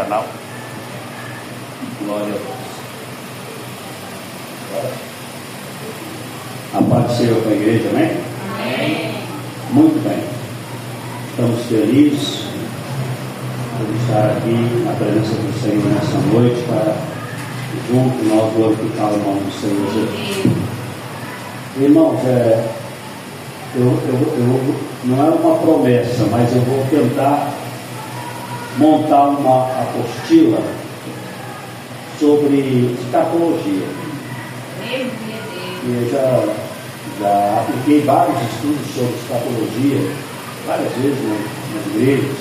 canal. Glória a Deus. A paz do Senhor com a igreja, amém? Amém. Muito bem. Estamos felizes por estar aqui na presença do Senhor nessa noite para junto nós glorificar o nome do Senhor Jesus. Irmãos, não é uma promessa, mas eu vou tentar montar uma apostila sobre escatologia. Eu já apliquei vários estudos sobre escatologia, várias vezes nas igrejas,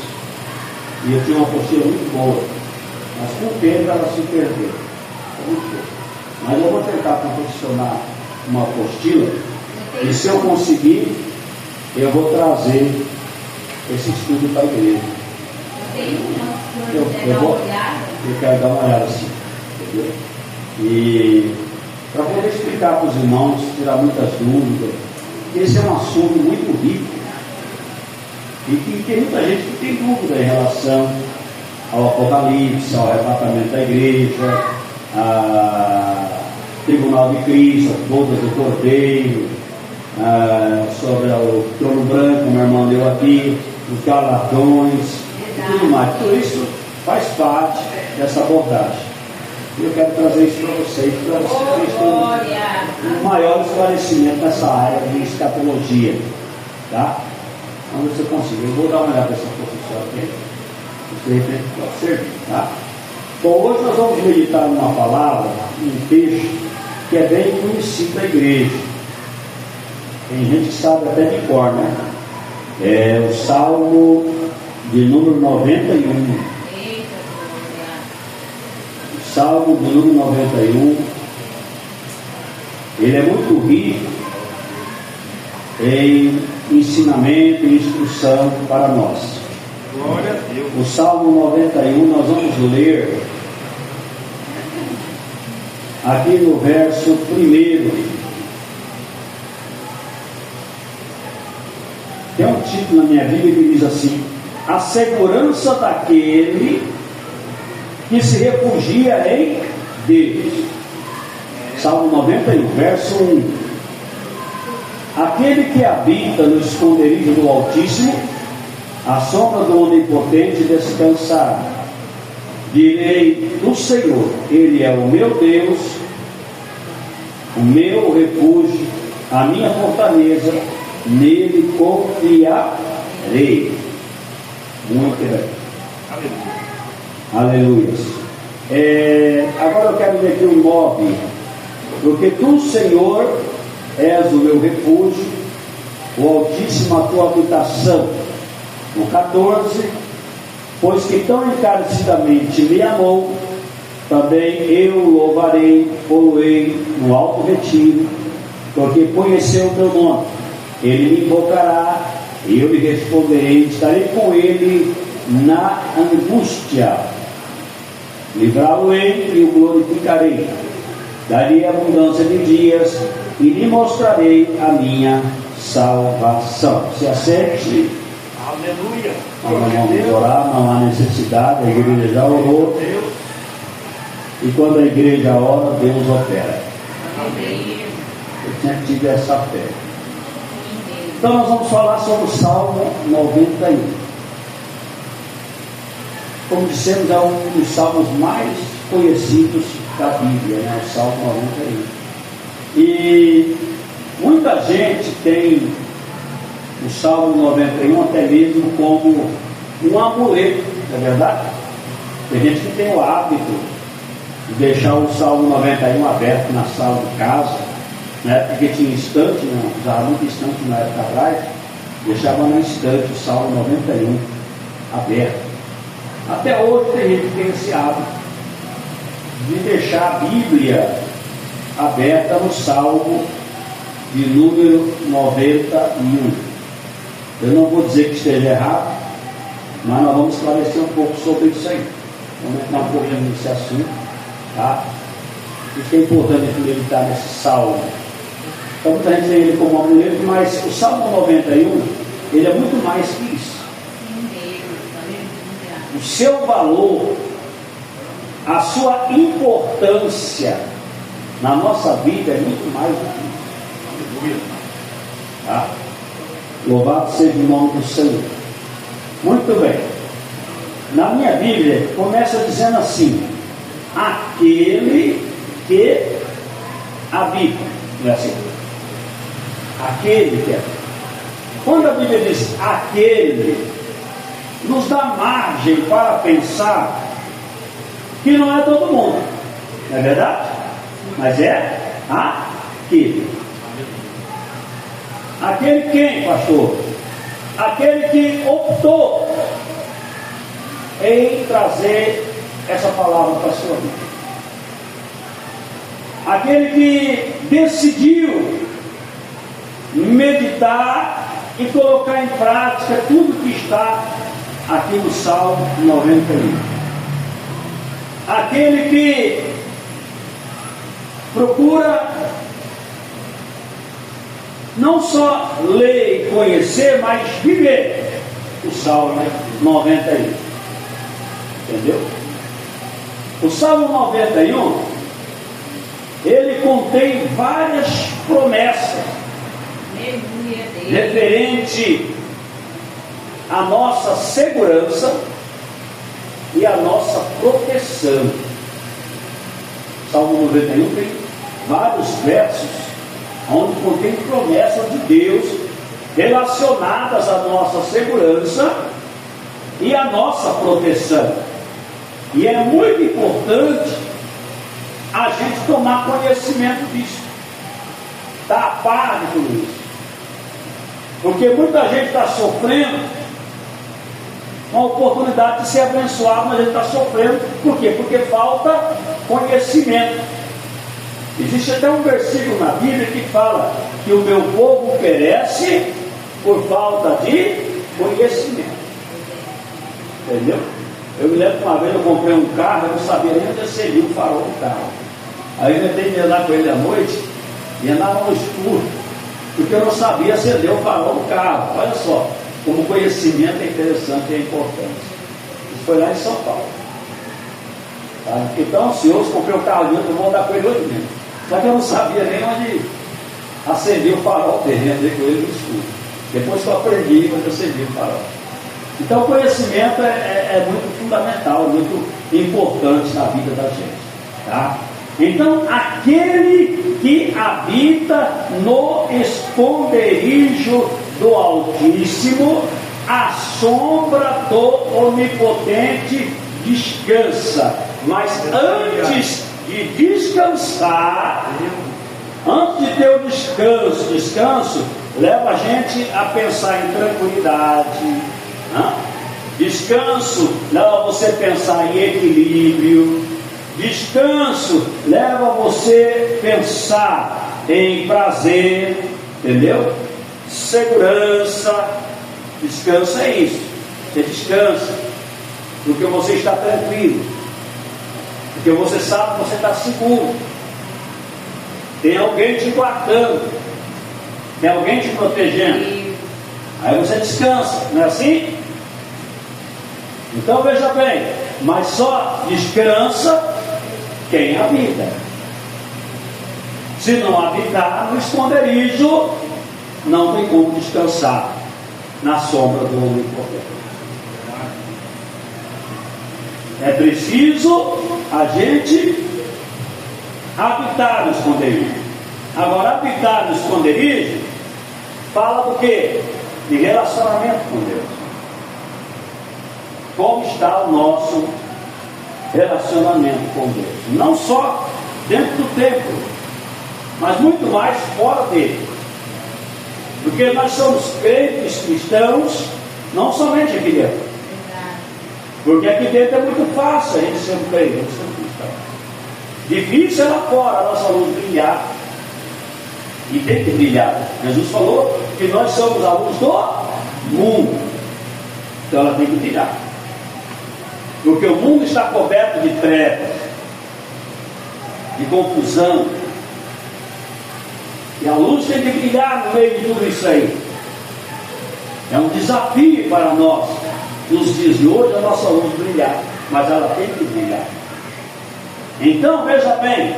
e eu tinha uma apostila muito boa, mas com o tempo ela se perdeu. Muito boa. Mas eu vou tentar confeccionar uma apostila, e se eu conseguir, eu vou trazer esse estudo para a igreja. Eu quero dar uma olhada assim, entendeu? E para poder explicar para os irmãos, tirar muitas dúvidas, porque esse é um assunto muito rico e que tem muita gente que tem dúvida em relação ao Apocalipse, ao arrebatamento da igreja, ao tribunal de Cristo, as bodas do Cordeiro, sobre o trono branco, como o irmão leu aqui, os galardões e tudo mais. Tudo isso faz parte dessa abordagem. E eu quero trazer isso para vocês tenham um maior esclarecimento nessa área de escatologia. Tá? Vamos ver se eu consigo. Eu vou dar uma olhada nessa posição aqui. De repente pode servir. Tá? Bom, hoje nós vamos meditar numa palavra, um texto que é bem conhecido da igreja. Tem gente que sabe até de cor, né? É o Salmo de número 91. Salmo do número 91, ele é muito rico em ensinamento e instrução para nós. Glória a Deus. O Salmo 91 nós vamos ler aqui no verso 1. Tem um título na minha Bíblia que diz assim: a segurança daquele que se refugia em Deus. Salmo 91, verso 1. Aquele que habita no esconderijo do Altíssimo, à sombra do Onipotente descansará. Direi do Senhor, Ele é o meu Deus, o meu refúgio, a minha fortaleza, nele confiarei. Muito bem. Aleluia. Agora eu quero ler aqui o 9. Porque tu, Senhor, és o meu refúgio, o Altíssimo a tua habitação. No 14. Pois que tão encarecidamente me amou, também eu louvarei, poloei no alto retiro, porque conheceu o teu nome. Ele me invocará, e eu lhe responderei, estarei com ele na angústia. Livrá-lo-ei e o glorificarei. Darei abundância de dias e lhe mostrarei a minha salvação. Se assente. Aleluia. Vamos orar, não há necessidade, a igreja já orou. E quando a igreja ora, Deus opera. Eu sempre tive essa fé. Então nós vamos falar sobre o Salmo 91. Como dissemos, é um dos salmos mais conhecidos da Bíblia, né? O Salmo 91. E muita gente tem o Salmo 91 até mesmo como um amuleto, não é verdade? Tem gente que tem o hábito de deixar o Salmo 91 aberto na sala de casa, né? Porque tinha estante, né? Usava muito estante na época atrás, deixava na estante o Salmo 91 aberto. Até hoje tem gente que tem esse hábito de deixar a Bíblia aberta no Salmo de número 91. Eu não vou dizer que esteja errado, mas nós vamos esclarecer um pouco sobre isso aí. Vamos entrar um pouquinho nesse assunto, tá? Isso é importante a gente meditar nesse Salmo. Então muita gente tem ele como amuleto, mas o Salmo 91, ele é muito mais que isso. O seu valor a sua importância na nossa vida é muito mais do que isso. Aleluia. Tá? Louvado seja o nome do Senhor. Muito bem. Na minha Bíblia começa dizendo assim: aquele que habita. Não é assim? Aquele que habita. Quando a Bíblia diz aquele, nos dá margem para pensar que não é todo mundo. Não é verdade? Mas é aquele. Aquele quem, pastor? Aquele que optou em trazer essa palavra para a sua vida. Aquele que decidiu meditar e colocar em prática tudo que está aqui no Salmo 91. Aquele que procura não só ler e conhecer, mas viver o Salmo 91. Entendeu? O Salmo 91, ele contém várias promessas referente à nossa segurança e à nossa proteção. Salmo 91 tem vários versos onde contém promessas de Deus relacionadas à nossa segurança e à nossa proteção. E é muito importante a gente tomar conhecimento disso, estar a par de tudo isso, porque muita gente está sofrendo uma oportunidade de ser abençoado, mas ele está sofrendo. Por quê? Porque falta conhecimento. Existe até um versículo na Bíblia que fala que o meu povo perece por falta de conhecimento. Entendeu? Eu me lembro que uma vez eu comprei um carro, eu não sabia nem onde seria o farol do carro. Aí eu tentei de andar com ele à noite e andava no escuro, porque eu não sabia acender o farol do carro. Olha só, como conhecimento é interessante e é importante. Isso foi lá em São Paulo. Tá? Fiquei tão ansioso, comprei o carro dentro, eu vou andar com ele hoje mesmo. Só que eu não sabia nem onde acender o farol dele, andei com ele no escuro. Depois que eu aprendi, quando eu acendi o farol. Então, o conhecimento é muito fundamental, muito importante na vida da gente. Tá? Então, aquele que habita no esconderijo do Altíssimo, a sombra do Onipotente descansa. Mas antes de descansar, antes de ter o descanso leva a gente a pensar em tranquilidade. Descanso leva você a pensar em equilíbrio. Descanso leva você a pensar em prazer, entendeu? Segurança. Descanso é isso. Você descansa porque você está tranquilo, porque você sabe que você está seguro. Tem alguém te guardando, tem alguém te protegendo. Aí você descansa, não é assim? Então veja bem, mas só descansa quem habita. Se não habitar no esconderijo, não tem como descansar na sombra do Onipotente. É preciso a gente habitar no esconderijo. Agora, habitar no esconderijo fala do quê? De relacionamento com Deus. Como está o nosso relacionamento com Deus? Não só dentro do templo, mas muito mais fora dele. Porque nós somos crentes cristãos, não somente aqui dentro. Porque aqui dentro é muito fácil a gente ser um crente, a gente ser um cristão. Difícil é lá fora a nossa luz brilhar. E tem que brilhar. Jesus falou que nós somos a luz do mundo. Então ela tem que brilhar. Porque o mundo está coberto de trevas, de confusão. E a luz tem que brilhar no meio de tudo isso aí. É um desafio para nós, nos dias de hoje, a nossa luz brilhar. Mas ela tem que brilhar. Então, veja bem,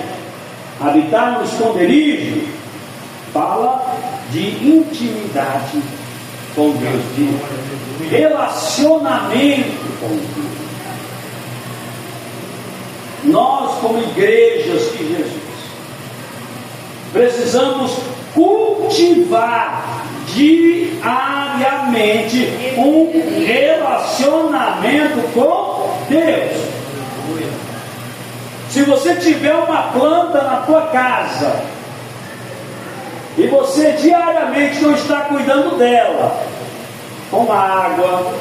habitar no esconderijo fala de intimidade com Deus, de relacionamento com Deus. Nós, como igrejas de Jesus, precisamos cultivar diariamente um relacionamento com Deus. Se você tiver uma planta na tua casa e você diariamente não está cuidando dela, com água,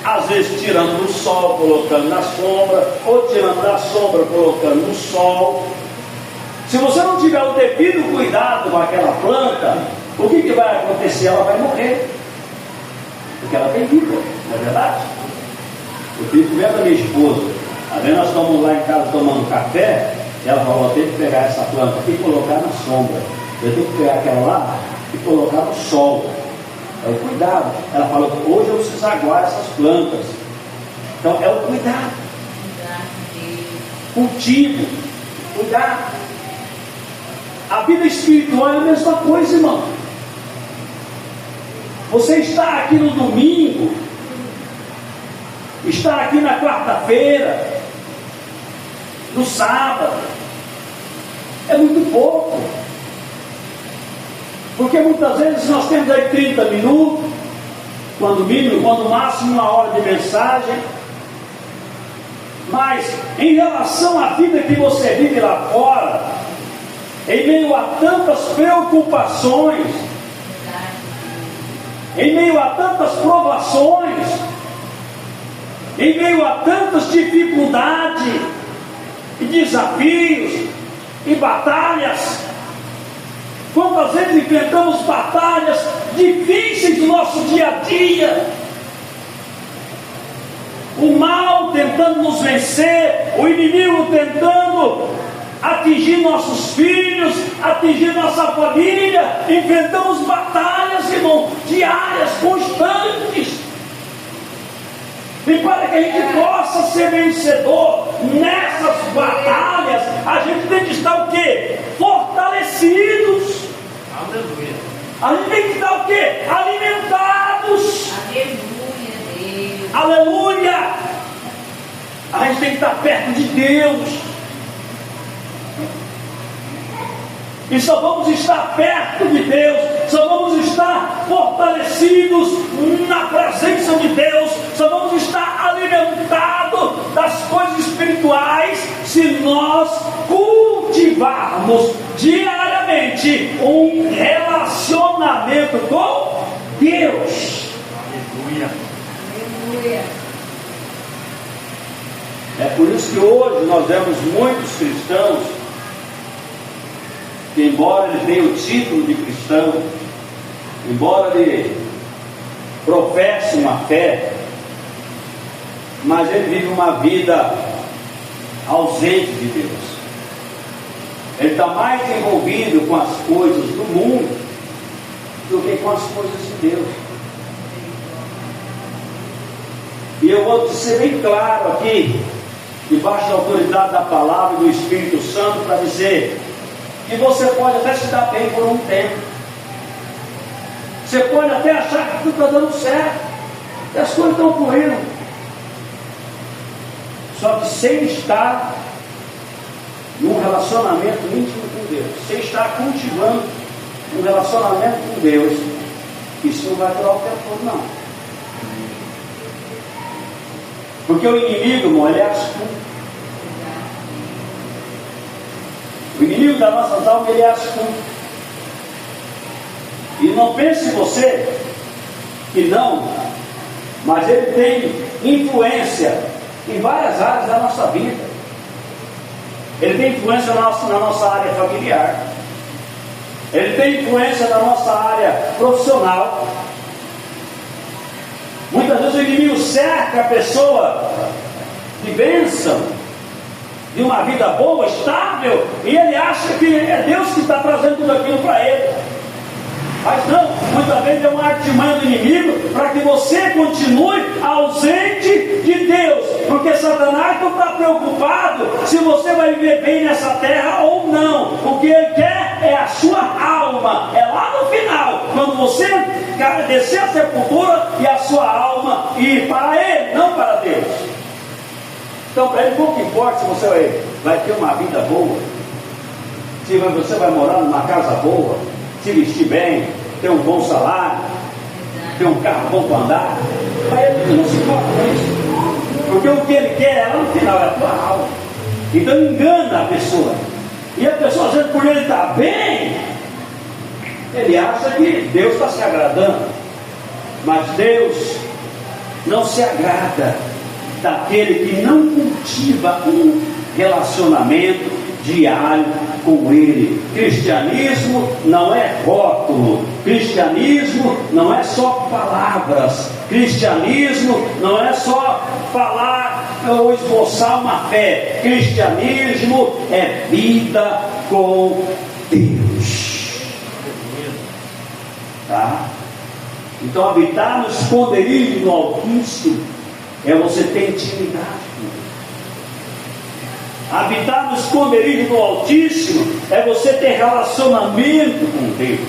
às vezes tirando do sol, colocando na sombra, ou tirando da sombra, colocando no sol, se você não tiver o devido cuidado com aquela planta, o que vai acontecer? Ela vai morrer, porque ela tem vida, não é verdade? Eu fico vendo a minha esposa, nós estamos lá em casa tomando café, ela falou: eu tenho que pegar essa planta aqui e colocar na sombra, eu tenho que pegar aquela lá e colocar no sol. É o cuidado. Ela falou: hoje eu preciso aguar essas plantas. Então é o cuidado, cultivo, cuidado. A vida espiritual é a mesma coisa, irmão. Você está aqui no domingo, está aqui na quarta-feira, no sábado, é muito pouco, porque muitas vezes nós temos aí 30 minutos, quando mínimo, quando máximo 1 hora de mensagem, mas em relação à vida que você vive lá fora, em meio a tantas preocupações, em meio a tantas provações, em meio a tantas dificuldades e desafios e batalhas, quantas vezes enfrentamos batalhas difíceis do nosso dia a dia, o mal tentando nos vencer, o inimigo tentando atingir nossos filhos, atingir nossa família. Enfrentamos batalhas, irmão, diárias, constantes. E para que a gente possa ser vencedor nessas batalhas, a gente tem que estar o quê? Fortalecidos. Aleluia. A gente tem que estar o quê? Alimentados. Aleluia, Deus. Aleluia. A gente tem que estar perto de Deus. E só vamos estar perto de Deus, só vamos estar fortalecidos na presença de Deus, só vamos estar alimentados das coisas espirituais se nós cultivarmos diariamente um relacionamento com Deus. Aleluia. Aleluia. É por isso que hoje nós vemos muitos cristãos que, embora ele tenha o título de cristão, embora ele professe uma fé, mas ele vive uma vida ausente de Deus. Ele está mais envolvido com as coisas do mundo do que com as coisas de Deus. E eu vou ser bem claro aqui, debaixo da autoridade da palavra e do Espírito Santo, para dizer que você pode até se dar bem por um tempo, você pode até achar que tudo está dando certo, que as coisas estão fluindo, só que sem estar num relacionamento íntimo com Deus, sem estar cultivando um relacionamento com Deus, isso não vai durar o tempo todo, não. Porque o inimigo, irmão, ele é astuto. O inimigo das nossas almas, ele é astuto. E não pense você que não, mas ele tem influência em várias áreas da nossa vida. Ele tem influência na nossa área familiar. Ele tem influência na nossa área profissional. Muitas vezes o inimigo cerca a pessoa de bênção, de uma vida boa, estável, e ele acha que é Deus que está trazendo tudo aquilo para ele. Mas não, muitas vezes é uma artimanha do inimigo para que você continue ausente de Deus, porque Satanás não está preocupado se você vai viver bem nessa terra ou não. O que Ele quer é a sua alma. É lá no final, quando você descer a sepultura e a sua alma ir para Ele, não para Deus. Então, para Ele pouco importa se você vai ter uma vida boa, se você vai morar numa casa boa, se vestir bem, ter um bom salário, ter um carro bom para andar. Para Ele não se importa com isso, porque o que Ele quer é lá no final, é a tua alma. Então engana a pessoa, e a pessoa, às vezes, por ele estar bem, ele acha que Deus está se agradando, mas Deus não se agrada daquele que não cultiva um relacionamento diário com Ele. Cristianismo não é rótulo, cristianismo não é só palavras, cristianismo não é só falar ou esboçar uma fé, cristianismo é vida com Deus. Tá? Então, habitar no esconderijo do Altíssimo é você ter intimidade com Deus. Habitar no esconderijo do Altíssimo é você ter relacionamento com Deus.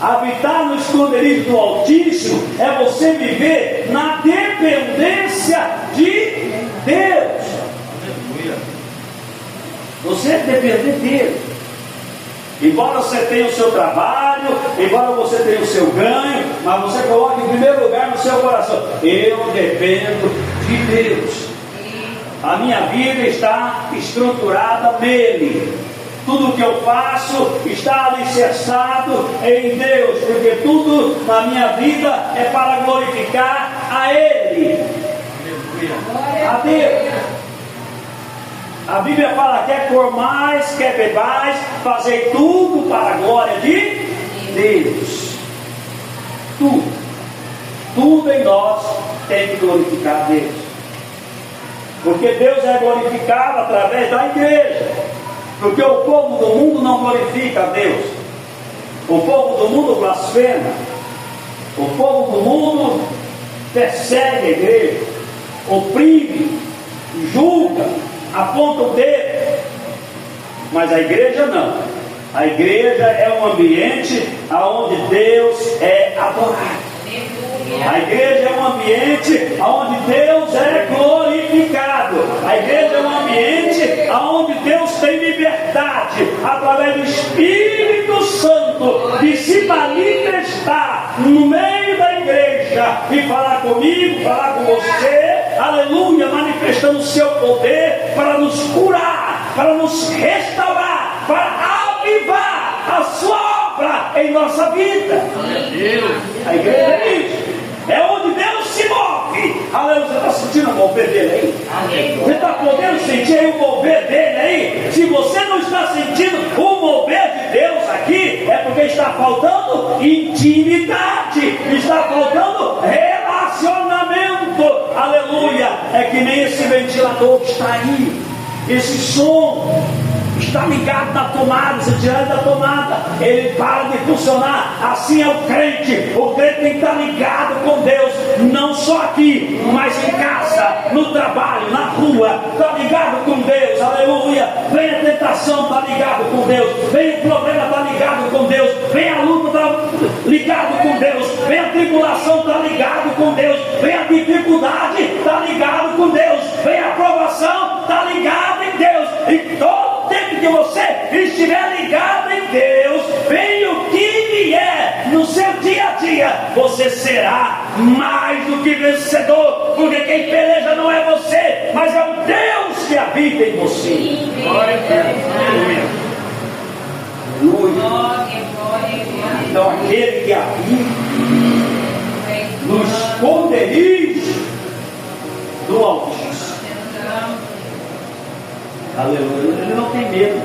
Habitar no esconderijo do Altíssimo é você viver na dependência de Deus. Você depender dele. Embora você tenha o seu trabalho, embora você tenha o seu ganho, mas você coloque em primeiro lugar no seu coração: eu dependo de Deus. A minha vida está estruturada nele. Tudo que eu faço está alicerçado em Deus, porque tudo na minha vida é para glorificar a Ele, a Deus. A Bíblia fala: quer comais, quer bebais, fazei tudo para a glória de Deus. Tudo em nós tem que glorificar a Deus, porque Deus é glorificado através da igreja. Porque o povo do mundo não glorifica a Deus, o povo do mundo blasfema, o povo do mundo persegue a igreja, oprime, julga, aponta o dedo. Mas a igreja não. A igreja é um ambiente onde Deus é adorado. A igreja é um ambiente onde Deus é glorificado. A igreja é um ambiente onde Deus tem liberdade, através do Espírito Santo, de se manifestar no meio da igreja e falar comigo, falar com você, aleluia, manifestando o seu poder para nos curar, para nos restaurar, para avivar a sua obra em nossa vida. A igreja é isso. É onde Deus se move. Aleluia. Você está sentindo o mover dele aí? Você está podendo sentir aí o mover dele aí? Se você não está sentindo o mover de Deus aqui, é porque está faltando intimidade, está faltando relacionamento. Aleluia. É que nem esse ventilador que está aí, esse som está ligado na tomada. Se tirar ele da tomada, ele para de funcionar. Assim é o crente. O crente tem que estar ligado com Deus, não só aqui, mas em casa, no trabalho, na rua. Está ligado com Deus, aleluia. Vem a tentação, está ligado com Deus. Vem o problema, está ligado com Deus. Vem a luta, está ligado com Deus. Vem a tribulação, está ligado com Deus. Vem a dificuldade, está ligado com Deus. Vem a provação, está ligado em Deus. E todo tempo que você estiver ligado em Deus, venha o que vier no seu dia a dia, você será mais do que vencedor, porque quem peleja não é você, mas é o Deus que habita em você. Glória a Deus. Aleluia. Então aquele que habita no esconderijo do Altíssimo, aleluia, ele não tem medo.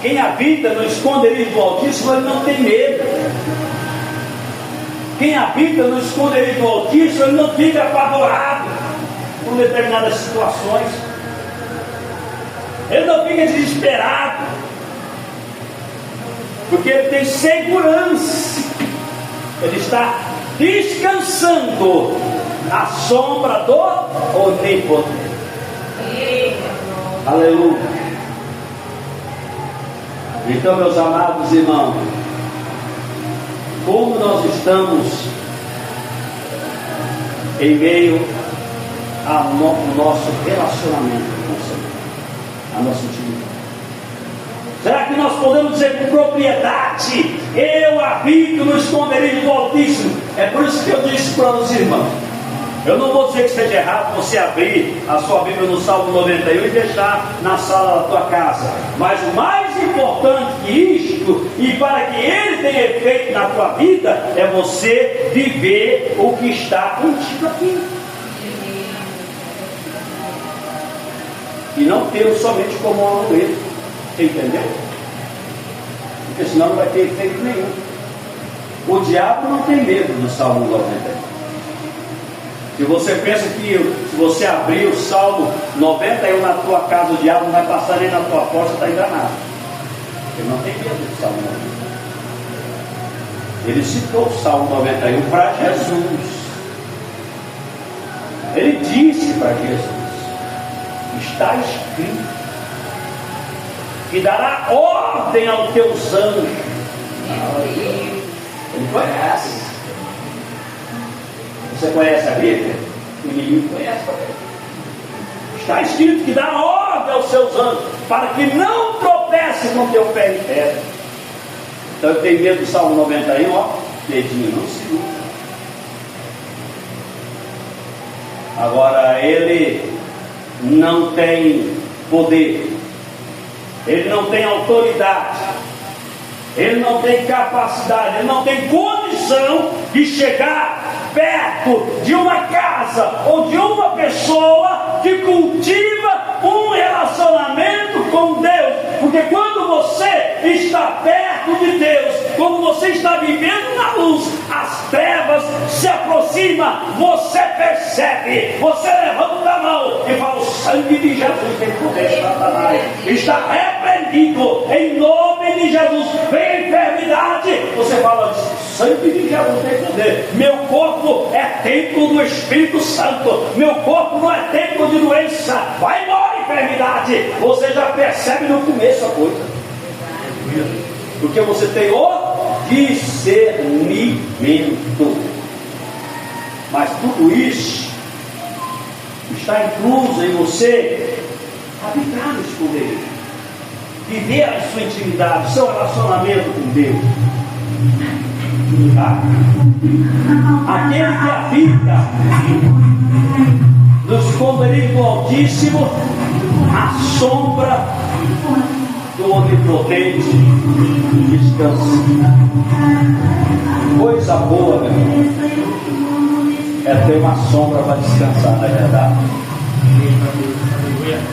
Quem habita no esconderijo do Altíssimo, ele não tem medo. Quem habita no esconderijo do Altíssimo, ele não fica apavorado por determinadas situações. Ele não fica desesperado, porque ele tem segurança. Ele está descansando à sombra do Onipotente. Aleluia. Então, meus amados irmãos, como nós estamos em meio ao nosso relacionamento com o Senhor, a nossa intimidade? Será que nós podemos dizer com propriedade: eu habito no esconderijo do Altíssimo? É por isso que eu disse para os irmãos, eu não vou dizer que seja errado você abrir a sua Bíblia no Salmo 91 e deixar na sala da tua casa, mas o mais importante que isto, e para que ele tenha efeito na tua vida, é você viver o que está contigo aqui. E não tê-lo somente como um amuleto, entendeu? Porque senão não vai ter efeito nenhum. O diabo não tem medo do Salmo 91. Se você pensa que se você abrir o Salmo 91 na tua casa, o diabo não vai passar nem na tua porta, está enganado. Ele não tem medo do Salmo 91. Ele citou o Salmo 91 para Jesus. Ele disse para Jesus: está escrito que dará ordem aos teus anjos. Ele conhece. Você conhece a Bíblia? O inimigo conhece a Bíblia. Está escrito que dá ordem aos seus anjos para que não tropece com teu pé em pedra. Então eu tenho medo do Salmo 91, ó, dedinho não segura. Agora ele não tem poder, ele não tem autoridade, ele não tem capacidade, ele não tem condição de chegar perto de uma casa ou de uma pessoa que cultiva um relacionamento com Deus, porque quando você está perto de Deus, quando você está vivendo na luz, as trevas se aproximam, você percebe, você levanta a mão e fala: o sangue de Jesus tem poder, Satanás está repreendido em nome de Jesus. Vem a enfermidade, você fala: o sangue de Jesus tem poder, meu corpo é templo do Espírito Santo, meu corpo não é templo de doença, vai embora enfermidade. Você já percebe no começo a coisa, porque você tem o discernimento. Mas tudo isso está incluso em você habitar no esconderijo, viver a sua intimidade, o seu relacionamento com Deus. Aquele que habita no esconderijo do Altíssimo, a sombra do Onipotente descansa. Coisa boa, meu irmão, é ter uma sombra para descansar, não é verdade?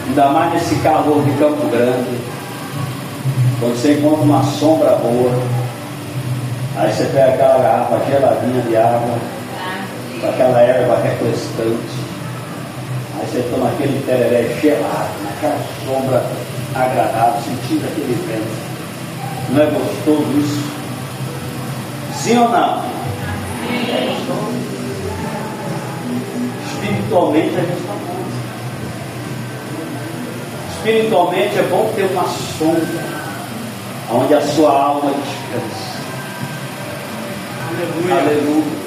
Ainda mais nesse calor de Campo Grande, quando você encontra uma sombra boa, aí você pega aquela garrafa geladinha de água, com aquela erva refrescante, aí você toma aquele tereré gelado, naquela sombra agradável, sentindo aquele vento. Não é gostoso isso? Sim ou não? É gostoso. Espiritualmente é a mesma coisa. Espiritualmente é bom ter uma sombra onde a sua alma descansa. Aleluia. Aleluia.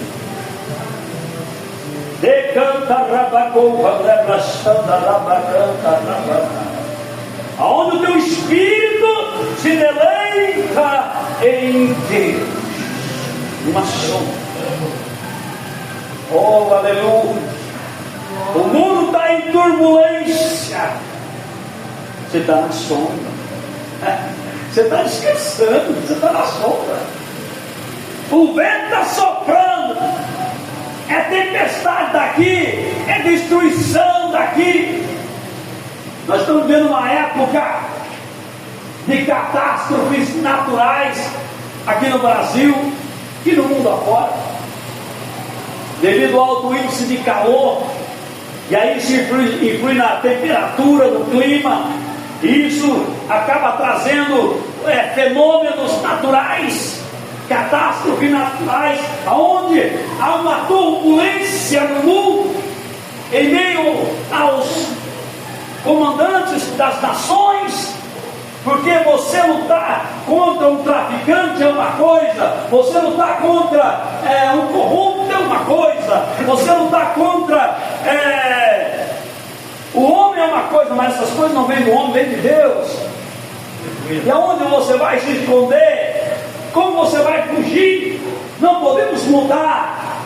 Decanta rabacova, rebraçanda rabacanta rabacanta. Aonde o teu espírito se deleita em Deus. Uma sombra. Oh, aleluia. O mundo está em turbulência. Você está na sombra. Você está descansando. Você está na sombra. O vento está soprando. É tempestade daqui. É destruição daqui. Nós estamos vivendo uma época de catástrofes naturais aqui no Brasil e no mundo afora, devido ao alto índice de calor, e aí isso influi na temperatura do clima, e isso acaba trazendo fenômenos naturais catástrofes naturais, aonde há uma turbulência no mundo, em meio aos comandantes das nações, porque você lutar contra um traficante é uma coisa, você lutar contra um corrupto é uma coisa, você lutar contra o homem é uma coisa, mas essas coisas não vêm do homem, vêm de Deus. E aonde você vai se esconder? Como você vai fugir? Não podemos mudar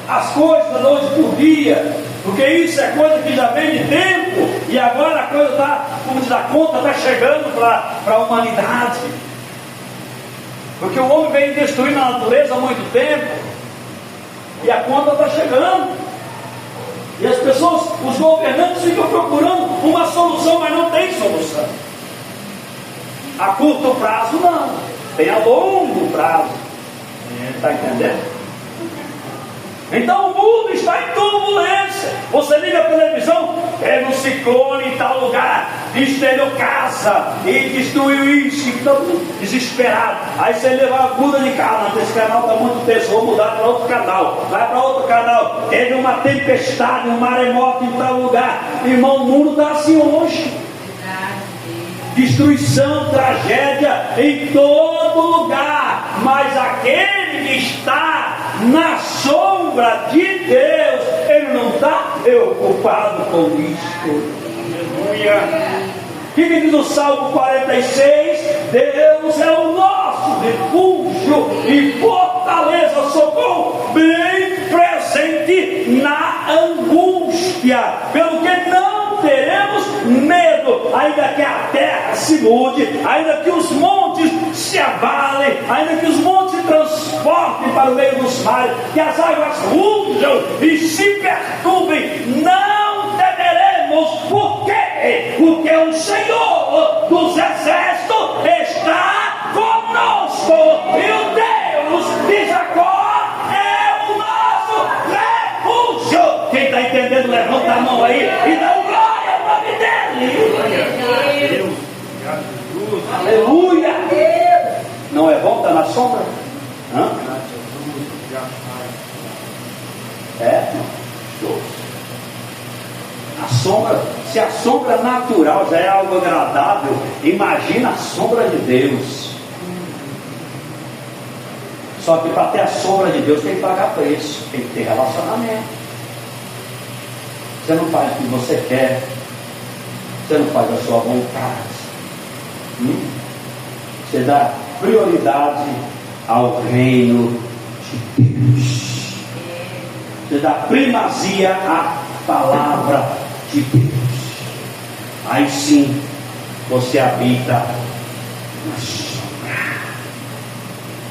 as coisas da noite por dia, porque isso é coisa que já vem de tempo, e agora a coisa está, como diz, a conta está chegando para a humanidade, porque o homem vem destruindo a natureza há muito tempo, e a conta está chegando, e as pessoas, os governantes ficam procurando uma solução, mas não tem solução. A curto prazo não, tem a longo prazo. Está entendendo? Então o mundo está em turbulência. Você liga a televisão, é no ciclone em tal lugar, destruiu casa e destruiu isso, e todo mundo desesperado. Aí você muda de canal, esse canal está muito tenso, vou mudar para outro canal, vai para outro canal. Teve uma tempestade, um maremoto em tal lugar. Irmão, o mundo está assim hoje. Destruição, tragédia em todo lugar, mas aquele que está na sombra de Deus, ele não está preocupado com isso. Aleluia. Que diz no Salmo 46: Deus é o nosso refúgio e fortaleza, socorro bem presente na angústia, pelo que não teremos medo, ainda que a terra se mude, ainda que os montes se abalem, ainda que os montes se transportem para o meio dos mares, que as águas rujam e se perturbem, não temeremos. Por quê? Porque o Senhor dos exércitos está conosco, e o Deus de Jacó é o nosso refúgio. Quem está entendendo, levanta a mão aí e dá um glória ao nome dele. Glória a Deus. Obrigado, Jesus. Aleluia. Não é bom estar na sombra? Hã? É? Não. A sombra, se a sombra natural já é algo agradável, imagina a sombra de Deus. Só que para ter a sombra de Deus tem que pagar preço, tem que ter relacionamento. Você não faz o que você quer, você não faz a sua vontade. Você dá prioridade ao reino de Deus. Você dá primazia à palavra de Deus. Aí sim você habita na sombra.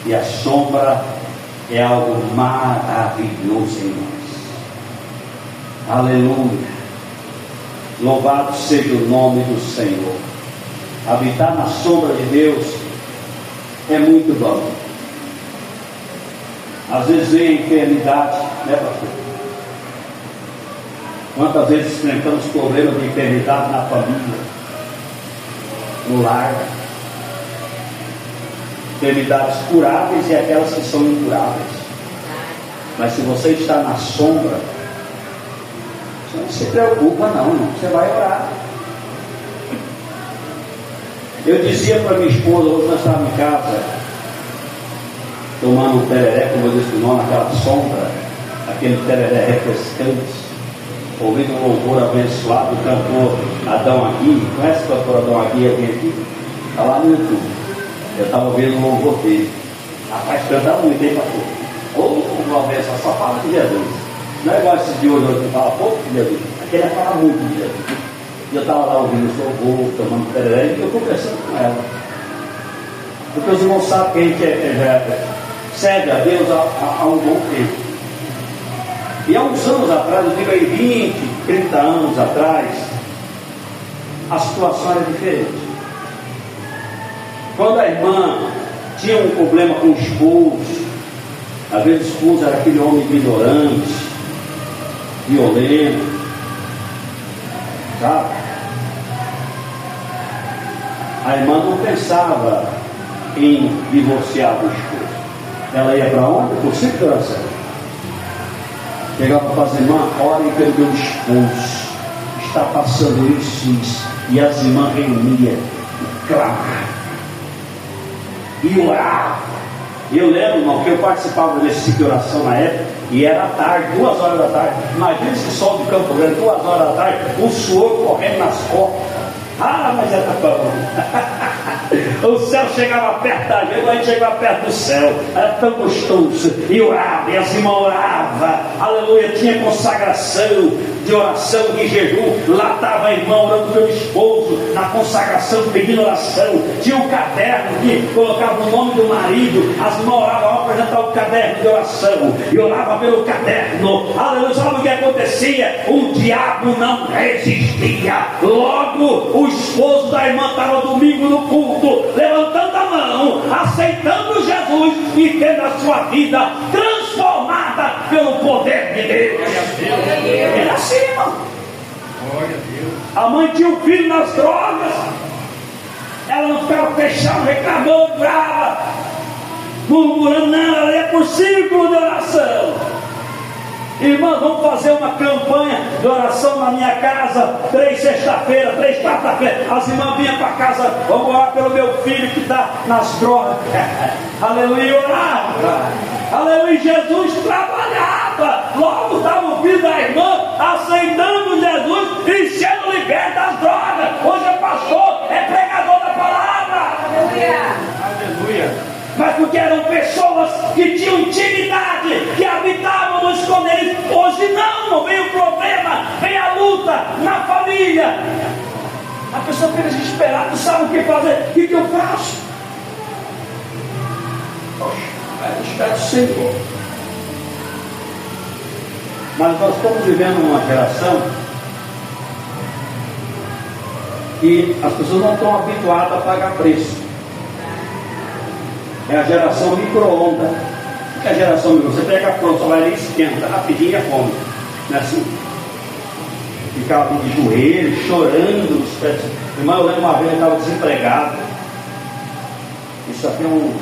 E a sombra é algo maravilhoso em nós. Aleluia. Louvado seja o nome do Senhor. Habitar na sombra de Deus é muito bom. Às vezes vem a enfermidade, né, pastor? Quantas vezes enfrentamos problemas de enfermidade na família, no lar? Enfermidades curáveis e aquelas que são incuráveis. Mas se você está na sombra, você não se preocupa não, você vai orar. Eu dizia para minha esposa, hoje nós estávamos em casa, tomando um tereré, como eu disse o nome, naquela sombra, aquele tereré refrescante, ouvindo um louvor abençoado do cantor Adão Agui. Conhece o cantor Adão Agui? Alguém aqui? Está lá no YouTube. Eu estava ouvindo o louvor dele. Rapaz, canta muito, hein, pastor? Ou uma vez só fala de Jesus. Não é igual esses de hoje que fala pouco de Jesus. Aquele é fala muito de Jesus. E eu estava lá ouvindo o louvor, tomando tereré, e eu conversando com ela. Porque os irmãos sabem que a gente serve a Deus há um bom tempo. E há uns anos atrás, eu digo aí 20, 30 anos atrás, a situação era diferente. Quando a irmã tinha um problema com o esposo, às vezes o esposo era aquele homem ignorante, violento, sabe? A irmã não pensava em divorciar do esposo. Ela ia para onde? Por 5 de oração. Chegava para fazer, irmã, orem pelo meu esposo, está passando isso. E as irmãs reuniam e clamavam e oravam. Eu lembro, irmão, que eu participava desse ciclo de oração na época, e era à tarde, 2 horas da tarde. Imagina esse sol de Campo Grande, 2 horas da tarde, o suor correndo nas costas. Ah, mas era bom. O céu chegava perto da gente, a gente chegava perto do céu, era tão gostoso. E orava, e as irmãs oravam, aleluia, tinha consagração de oração, de jejum. Lá estava a irmã orando pelo esposo, na consagração, pedindo oração. Tinha um caderno que colocava o nome do marido, as irmãs oravam ao apresentar o caderno de oração, e orava pelo caderno, aleluia. Sabe o que acontecia? O diabo não resistia. Logo, o esposo da irmã estava domingo no culto, levantando a mão, aceitando Jesus e tendo a sua vida transformada pelo poder de Deus. Era assim, irmão. A mãe tinha um filho nas drogas, ela não ficava fechada, reclamando, brava, murmurando, não, ela ia por 5 de oração. Irmãos, vamos fazer uma campanha de oração na minha casa, 3 sexta-feira, 3 quarta-feira. As irmãs vinham para casa, vamos orar pelo meu filho que está nas drogas. Aleluia, orava. Aleluia, Jesus trabalhava. Logo estava o filho da irmã aceitando Jesus e sendo liberto das drogas. Hoje é pastor, é pregador da palavra. Aleluia. Aleluia. Mas porque eram pessoas que tinham intimidade, que habitavam no esconderijo. Hoje não vem o problema, vem a luta na família. A pessoa fica desesperada, não sabe o que fazer. O que eu faço? Poxa, espero o Senhor. Mas nós estamos vivendo uma geração que as pessoas não estão habituadas a pagar preço. É a geração micro-ondas. O que é a geração micro-ondas? Você pega pronto, só vai ali e esquenta, rapidinho é fome. Não é assim? Ficava de joelho, chorando. Irmão, eu lembro uma vez eu estava desempregado. Isso aqui é uns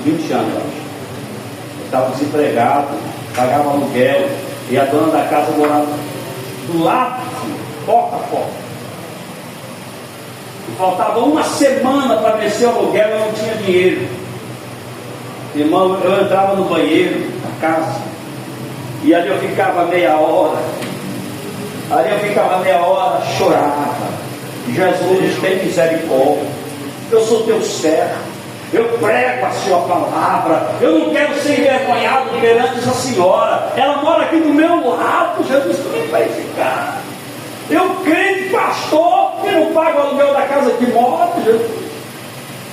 20 anos, eu acho. Eu estava desempregado, pagava aluguel, e a dona da casa morava do lado, porta a porta. Faltava uma semana para vencer o aluguel e eu não tinha dinheiro. Irmão, eu entrava no banheiro da casa e ali eu ficava meia hora. Chorava. Jesus, tem misericórdia. Eu sou teu servo. Eu prego a sua palavra. Eu não quero ser envergonhado perante essa senhora. Ela mora aqui do meu lado. Jesus, como vai ficar? Eu crente, pastor, que não paga o aluguel da casa que mora,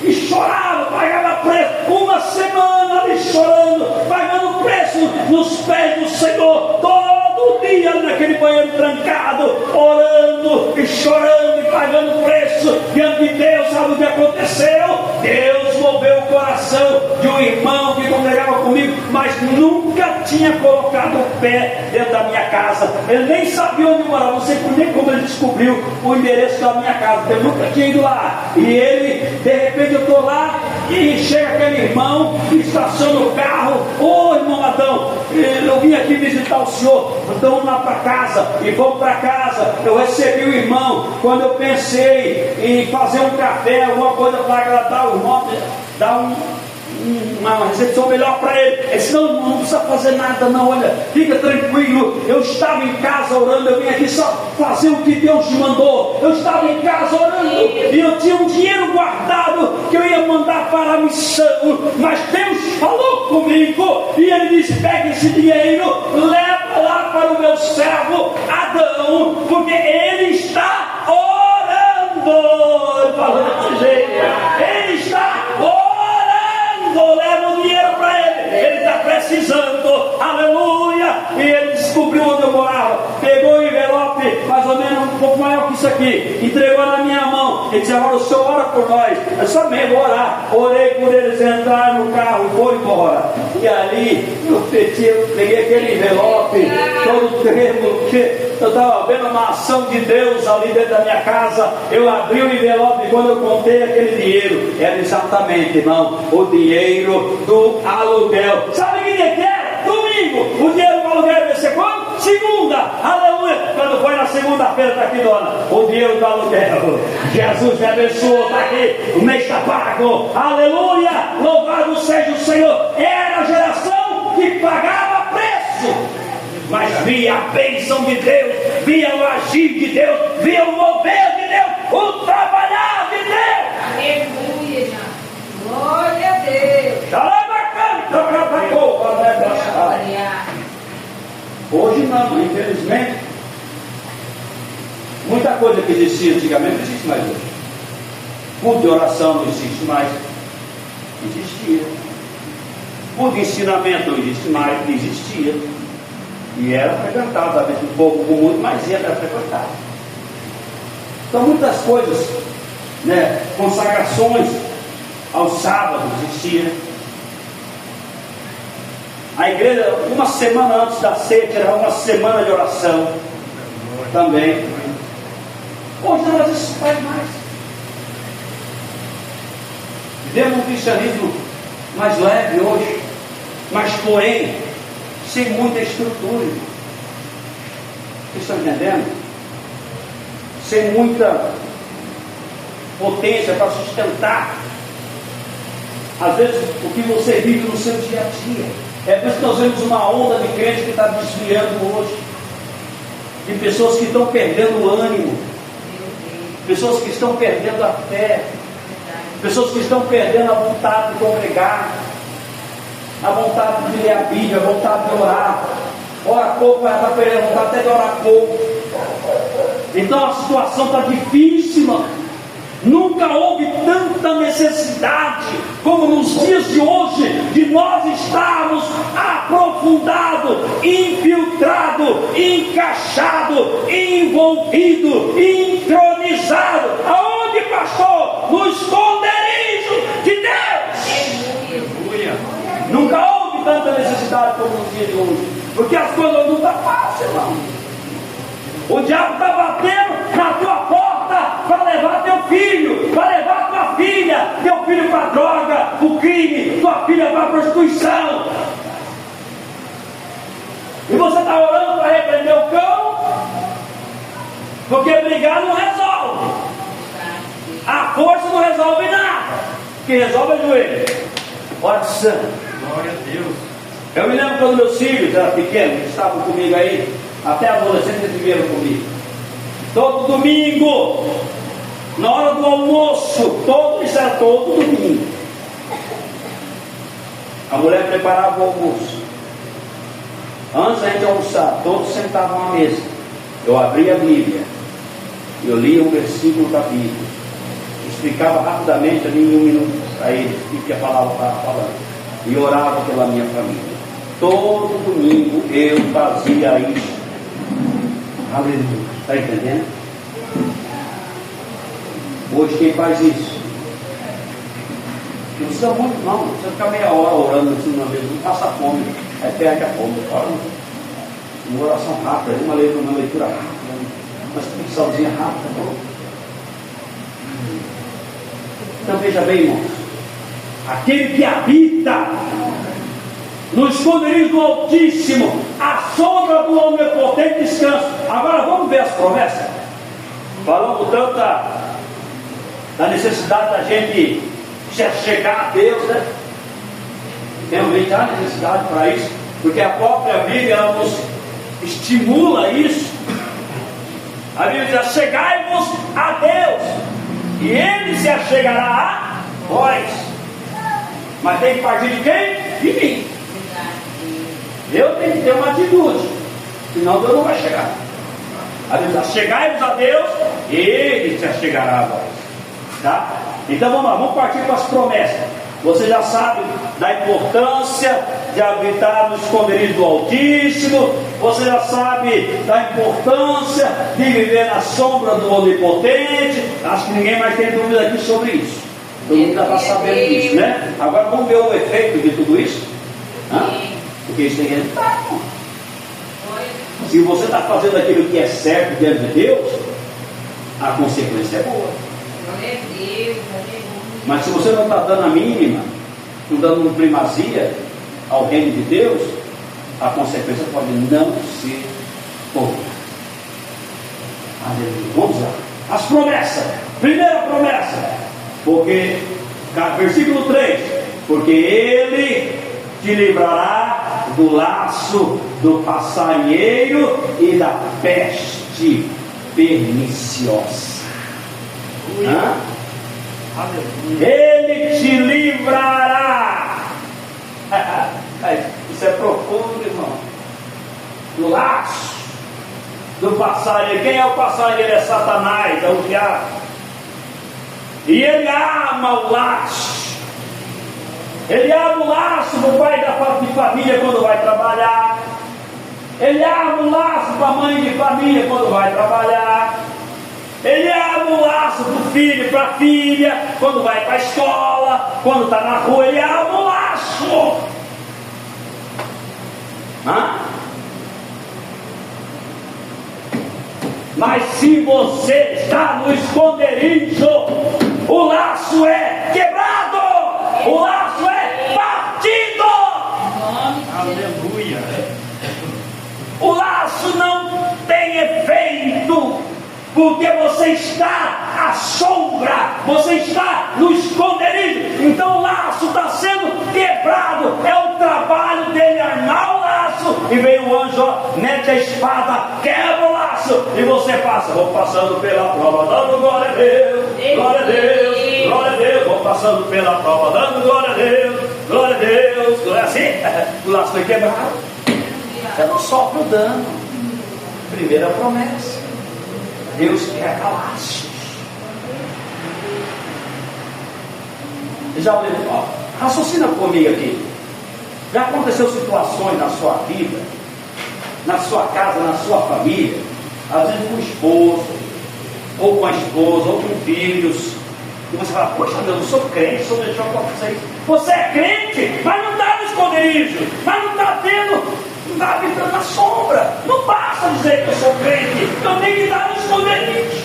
e chorava, pagava preço, uma semana ali chorando, pagando preço nos pés do Senhor, todo dia naquele banheiro trancado, orando e chorando e pagando preço diante de Deus. Sabe o que aconteceu? Deus moveu o coração de um irmão que congregava comigo, mas nunca tinha colocado o pé dentro da minha casa. Ele nem sabia onde morava, não sei nem como ele descobriu o endereço da minha casa, porque eu nunca tinha ido lá. E ele, de repente eu estou lá e chega aquele irmão, estaciona o carro. Ô irmão Adão, eu vim aqui visitar o senhor, então vamos lá para casa. E vamos para casa. Eu recebi o irmão. Quando eu pensei em fazer um café, alguma coisa para agradar o irmão, dar uma recepção melhor para ele. Ele disse: não precisa fazer nada, não, olha, fica tranquilo. Eu estava em casa orando, eu vim aqui só fazer o que Deus me mandou. Eu estava em casa orando e eu tinha um dinheiro guardado que eu ia mandar para a missão, mas Deus falou comigo e ele disse: pega esse dinheiro, leva lá para o meu servo Adão, porque ele está orando. Falando desse jeito, ele está orando. Leva o dinheiro para ele está precisando, aleluia. E ele descobriu onde eu morava, pegou o envelope, mais ou menos um pouco maior que isso aqui, entregou na minha mão e disse: agora o senhor ora por nós. Eu só mesmo vou orar. Orei por eles, entraram no carro e foram embora. E ali eu peguei aquele envelope todo trêmulo, porque eu estava vendo uma ação de Deus ali dentro da minha casa. Eu abri o envelope e quando eu contei aquele dinheiro, era exatamente, irmão, o dinheiro do aluguel. Sabe que dia que era? Domingo. O dinheiro do aluguel vai ser quando? Segunda. Aleluia. Quando foi na segunda-feira, está aqui, dona, o dinheiro do aluguel. Jesus me abençoou, está aqui, o mês está pago. Aleluia. Louvado seja o Senhor. Era a geração que pagava preço, mas via a bênção de Deus, via o agir de Deus, via o mover de Deus, o trabalhar de Deus. Aleluia. Glória a Deus. Hoje não, infelizmente. Muita coisa que existia antigamente não existe mais hoje. Culto de oração não existe mais. Existia. Culto de ensinamento não existe mais. Existia. E era frequentado, às vezes um pouco com muito, mas era frequentado. Então muitas coisas, né, consagrações aos sábados existia. A igreja, uma semana antes da ceia, era uma semana de oração também. Hoje nós isso faz mais. Vivemos um cristianismo mais leve hoje, mas porém sem muita estrutura. Vocês estão entendendo? Sem muita potência para sustentar, às vezes, o que você vive no seu dia a dia. É por isso que nós vemos uma onda de crentes que está desviando hoje, de pessoas que estão perdendo o ânimo, pessoas que estão perdendo a fé, pessoas que estão perdendo a vontade de congregar, a vontade de ler a Bíblia, a vontade de orar. Ora pouco, vai estar perdendo a vontade até de orar pouco. Então a situação está difícil, mano. Nunca houve tanta necessidade como nos dias de hoje, de nós estarmos aprofundado, infiltrado, encaixado, envolvido, entronizado. Aonde, pastor? No esconderijo de Deus. Aleluia. Nunca houve tanta necessidade como nos dias de hoje, porque as coisas não estão fáceis, irmão. O diabo está batendo na tua porta para levar teu filho, para levar tua filha, teu filho para a droga, o crime, tua filha para a prostituição. E você está orando para repreender o cão, porque brigar não resolve. A força não resolve nada. O que resolve é o joelho. Ora de sangue. Glória a Deus. Eu me lembro quando meus filhos eram pequenos, eles estavam comigo aí, até adolescentes eles viveram comigo. Todo domingo, na hora do almoço, isso era todo domingo. A mulher preparava o almoço. Antes da gente almoçar, todos sentavam à mesa. Eu abria a Bíblia, eu lia um versículo da Bíblia, explicava rapidamente ali em 1 minuto a eles o que a palavra estava falando, e orava pela minha família. Todo domingo eu fazia isso. Aleluia. Está entendendo? Hoje quem faz isso? Não precisa muito não. Não precisa ficar meia hora orando assim uma vez. Não passa fome. Aí perde a fome. Uma oração rápida. Uma leitura rápida. Uma explicaçãozinha rápida. Não? Então veja bem, irmãos. Aquele que habita no esconderijo do Altíssimo, a sombra do Onipotente descansa. Agora vamos ver as promessas. Falamos tanto da necessidade da gente se achegar a Deus, né? Realmente há necessidade para isso, porque a própria Bíblia ela nos estimula isso. A Bíblia diz: achegai-vos a Deus, e Ele se achegará a vós. Mas tem que partir de quem? De mim. Eu tenho que ter uma atitude, senão Deus não vai chegar. A Bíblia diz: chegai-vos a Deus, Ele se achegará a vós. Tá? Então vamos lá, vamos partir para as promessas. Você já sabe da importância de habitar no esconderijo do Altíssimo. Você já sabe da importância de viver na sombra do Onipotente. Acho que ninguém mais tem dúvida aqui sobre isso. Todo mundo já está sabendo disso, né? Agora vamos ver o efeito de tudo isso. Porque isso tem resultado. Se você está fazendo aquilo que é certo diante de Deus, a consequência é boa. Glória a Deus, aleluia. Mas se você não está dando a mínima, não dando primazia ao reino de Deus, a consequência pode não ser boa. Aleluia. Vamos lá. As promessas. Primeira promessa. Porque, versículo 3: porque Ele te livrará do laço do passarinheiro e da peste perniciosa. Ele te livrará. Isso é profundo, irmão. Do laço do passarinheiro. Quem é o passarinheiro? É Satanás, é o diabo. E ele ama o laço. Ele ama o laço do pai de família quando vai trabalhar. Ele ama o laço da mãe de família quando vai trabalhar. Ele ama o laço do filho para a filha quando vai para a escola, quando está na rua. Ele ama o laço. Mas se você está no esconderijo, o laço é quebrado, o laço é partido. Aleluia. O laço não tem efeito, porque você está à sombra, você está no esconderijo. Então o laço está sendo quebrado. É o trabalho dele armar o laço, e vem o anjo, mete a espada, quebra o laço, e você passa. Vou passando pela prova, dando glória a Deus, glória a Deus, glória a Deus. Vou passando pela prova, dando glória a Deus, glória a Deus. Glória assim. O laço foi quebrado. Você não sofre o dano. Primeira promessa. Deus quebra laços. Já olhei, raciocina comigo aqui. Já aconteceu situações na sua vida, na sua casa, na sua família, às vezes com o esposo, ou com a esposa, ou com filhos, e você fala: poxa, meu, eu sou crente, sou deixar para vocês. Você é crente, mas não está no esconderijo, mas não está tendo. Não está habitando na sombra. Não basta dizer que eu sou crente, eu tenho que estar no esconderijo.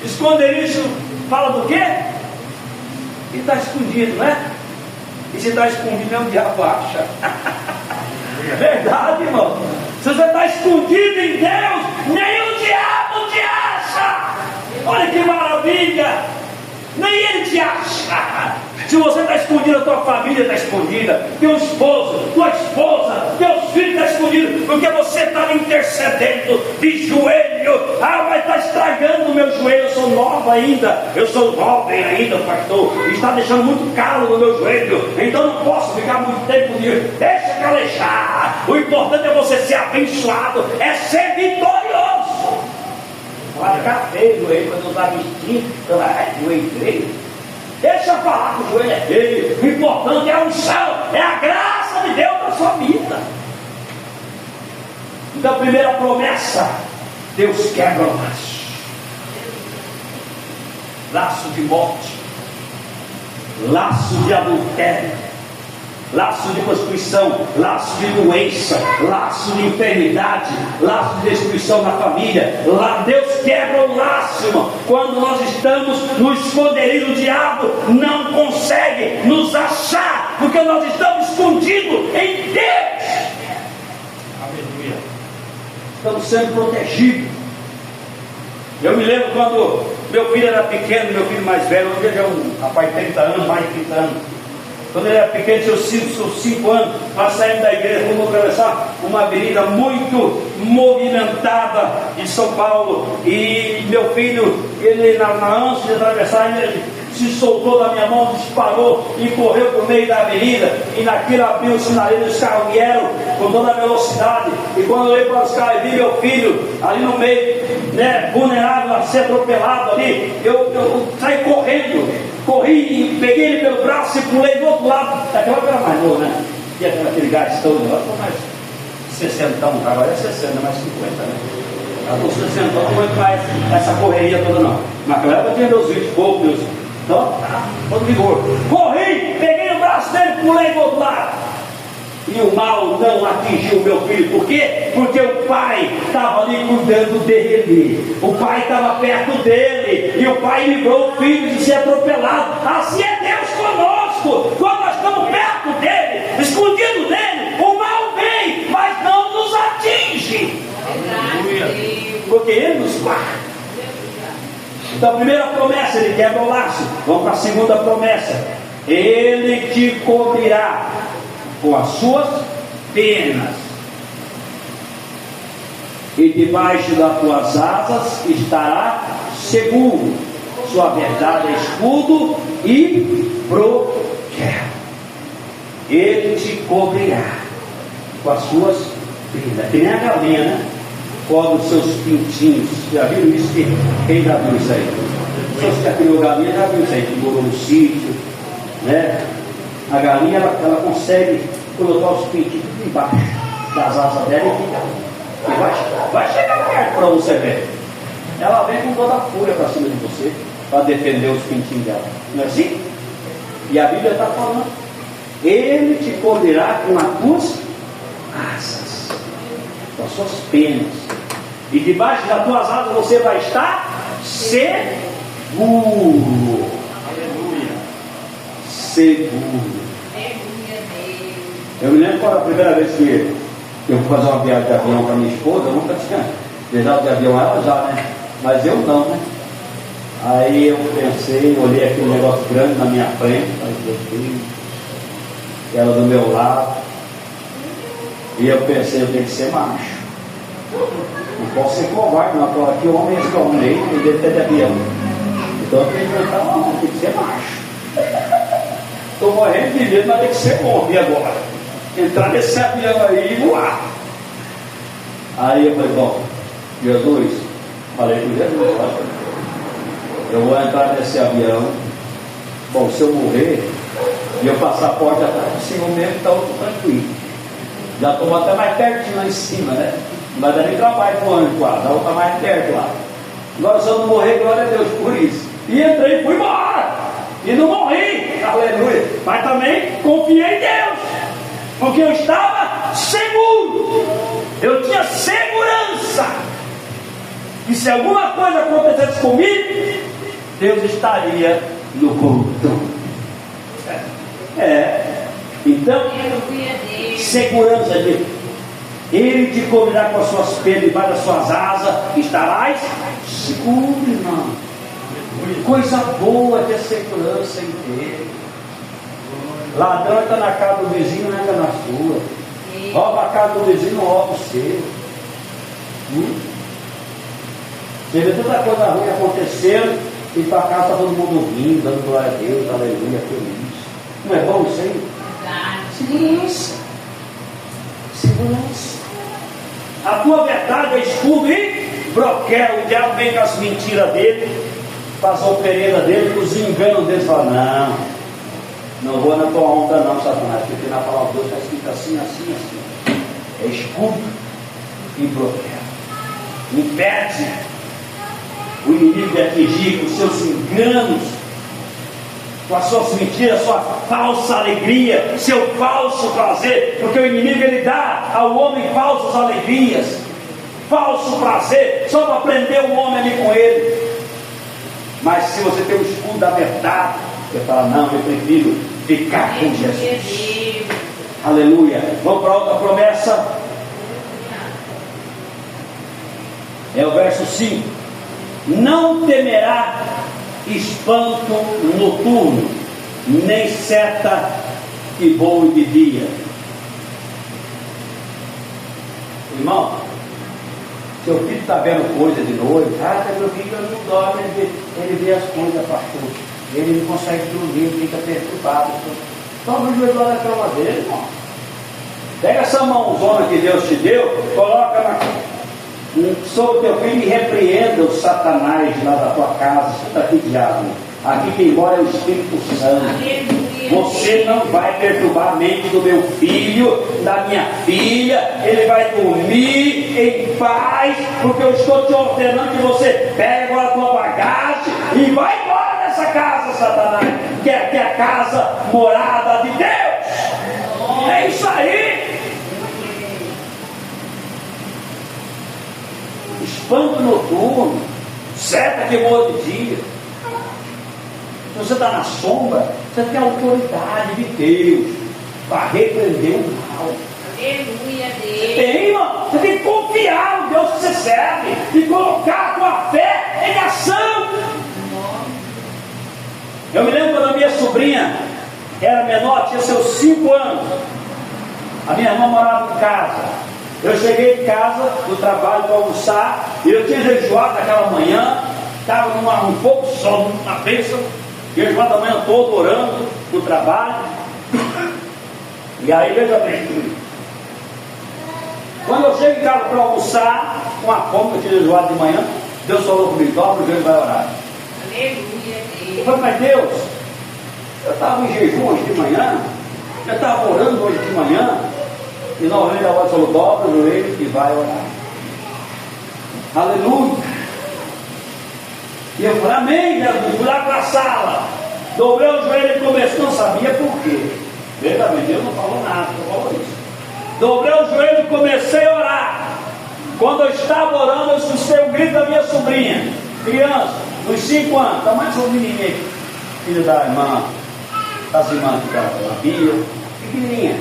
Esconderijo fala do quê? Que está escondido, não é? E se está escondido, é o diabo acha. É verdade, irmão. Se você está escondido em Deus, nem o diabo te acha. Olha que maravilha. Nem ele te acha. Se você está escondido, a tua família está escondida, teu esposo, tua esposa, teus filhos estão escondidos, porque você está intercedendo de joelho. Mas está estragando o meu joelho. Eu sou nova ainda, eu sou jovem ainda, pastor, e está deixando muito calo no meu joelho, então não posso ficar muito tempo de. Deixa calejar. O importante é você ser abençoado, é ser vitorioso. Vai ficar feio o joelho quando eu estava vestindo, eu entrei. Deixa eu falar que o joelho é feio. O importante é a unção, é a graça de Deus na sua vida. Então, a primeira promessa: Deus quebra o laço. Laço de morte, laço de adultério, laço de prostituição, laço de doença, laço de enfermidade, laço de destruição na família. Deus quebra o laço, irmão. Quando nós estamos no esconderijo, o diabo não consegue nos achar, porque nós estamos escondidos em Deus. Aleluia. Estamos sendo protegidos. Eu me lembro quando meu filho era pequeno, meu filho mais velho, hoje ele é um rapaz de 30 anos, mais de 30 anos. Quando ele era pequeno, tinha 5 anos, nós saímos da igreja, fomos atravessar uma avenida muito movimentada em São Paulo. E meu filho, ele na ânsia de atravessar, ele se soltou da minha mão, disparou e correu por meio da avenida. E naquilo abriu o sinaleiro, os carros vieram com toda a velocidade. E quando eu olhei para os carros e vi meu filho ali no meio, vulnerável a ser atropelado ali, eu saí correndo. Corri e peguei ele pelo braço e pulei do outro lado. Daquela era mais novo, né? E aquele gás todo lá, mais 60, agora é 60, mais 50, né? Eu estou 60, não aguento mais essa correria toda não. Naquela época eu tinha meus 20 e pouco, meus. Então, todo vigor. Corri, peguei o braço dele, pulei do outro lado. e o mal não atingiu o meu filho. Por quê? Porque o pai estava ali cuidando dele, o pai estava perto dele, e o pai livrou o filho de ser atropelado. Assim é Deus conosco. Quando nós estamos perto dele, escondido dele, o mal vem, mas não nos atinge, porque ele nos guarda. Então, a primeira promessa, ele quebra o laço. Vamos para a segunda promessa: ele te cobrirá com as suas penas, e debaixo das tuas asas estará seguro. Sua verdade é escudo e broquel. Ele te cobrirá com as suas penas. Que nem a galinha, né? Cobre os seus pintinhos. Já viram isso? Quem já viu isso aí? Vocês que criou galinha já viu isso aí, que morou no sítio, né? A galinha ela consegue colocar os pintinhos embaixo das asas dela e fica. E vai chegar perto para você ver. Ela vem com toda a fúria para cima de você, para defender os pintinhos dela. Não é assim? E a Bíblia está falando: ele te cobrirá com as tuas asas, com as suas penas, e debaixo das tuas asas você vai estar seguro. Aleluia. Seguro. Eu me lembro quando a primeira vez que eu fui fazer uma viagem de avião com a minha esposa. Eu nunca tinha viajado de avião, ela já, né? Mas eu não, né? Aí eu pensei, olhei aquele negócio grande na minha frente, falei, meu Deus, ela do meu lado, e eu pensei, eu tenho que ser macho, não posso ser covarde, não, porque aqui o homem é esse homem aí, ele deve ter de avião, então eu tenho que enfrentar o homem, tem que ser macho. Estou morrendo de medo, mas tem que ser homem agora, entrar nesse avião aí e voar. Aí eu falei, bom, Jesus, falei com Jesus, eu vou entrar nesse avião. Bom, se eu morrer e eu passar a porta atrás do Senhor mesmo, então eu estou tranquilo. Já estou até mais pertinho lá em cima, né? Não vai dar nem trabalho para o anjo quase, já vou estar mais perto lá. Agora, se eu não morrer, glória a Deus por isso. E entrei e fui embora. E não morri, aleluia. Mas também confiei em Deus, porque eu estava seguro. Eu tinha segurança que se alguma coisa acontecesse comigo, Deus estaria no controle. Então, segurança de ele te cobrirá com as suas penas, debaixo das suas asas estarás seguro, irmão. Coisa boa ter segurança em Deus. Ladrão está na casa do vizinho, não entra na sua. Rouba a casa do vizinho, não rouba o seu. Você vê tanta coisa ruim acontecendo, e para cá está todo mundo rindo, dando glória a Deus, aleluia, feliz. Não é bom isso aí? Segurança. Segurança. A tua verdade é escudo e broquel. O diabo vem com as mentiras dele, com as opereiras dele, com os enganos dele, fala, não vou na tua onda não, Satanás, porque na palavra de Deus está escrito assim, assim, assim. É escudo e broquel. Impede o inimigo de atingir com seus enganos, com as suas mentiras, sua falsa alegria, seu falso prazer, porque o inimigo ele dá ao homem falsas alegrias, falso prazer, só para prender o homem ali com ele. Mas se você tem o escudo da verdade, você fala, não, eu prefiro ficar com Jesus. Aleluia. Vamos para outra promessa. É o verso 5. Não temerá espanto noturno, nem seta que voe de dia. Irmão, seu filho está vendo coisa de noite, meu filho não dorme, ele vê as coisas, pastor, ele não consegue dormir, fica perturbado. Toma o joelho lá na cama dele, irmão. Pega essa mãozona que Deus te deu, coloca sobre o teu filho e repreenda o Satanás lá da tua casa. Você está aqui, diabo. Aqui quem mora é o Espírito Santo. Você não vai perturbar a mente do meu filho, da minha filha. Ele vai dormir em paz, porque eu estou te ordenando que você pegue agora a tua bagagem e vai embora dessa casa, Satanás, que é a casa morada de Deus. irmão, é isso aí. Espanto noturno, seta que voa de dia. Se você está na sombra, você tem a autoridade de Deus para repreender o mal. Aleluia, Deus. Tem, irmão. Você tem que confiar no Deus que você serve e colocar a tua fé em ação. Eu me lembro quando a minha sobrinha era menor, tinha seus 5 anos. A minha irmã morava em casa. Eu cheguei em casa do trabalho para almoçar e eu tinha jejuado naquela manhã, estava um pouco de sol na bênção, jejuado a manhã toda orando no trabalho. E aí, veja bem, quando eu chego em casa para almoçar, com a fome que eu tinha jejuado de manhã, Deus falou comigo: dobra o jeito vai orar. Aleluia, Deus. Eu falei: mas Deus, eu estava em jejum hoje de manhã, eu estava orando hoje de manhã, e novamente a voz falou: dobra o joelho e vai orar. Aleluia. E eu falei: amém, Jesus. Fui lá para a sala, dobrei o joelho e comecei, não sabia por quê. Verdadeiramente, Deus não falou nada, não falou isso. Dobrei o joelho e comecei a orar. Quando eu estava orando, eu escutei o grito da minha sobrinha, criança, dos 5 anos, está mais um menininha aqui, filho da irmã, das irmãs que estavam na Bíblia, pequenininha.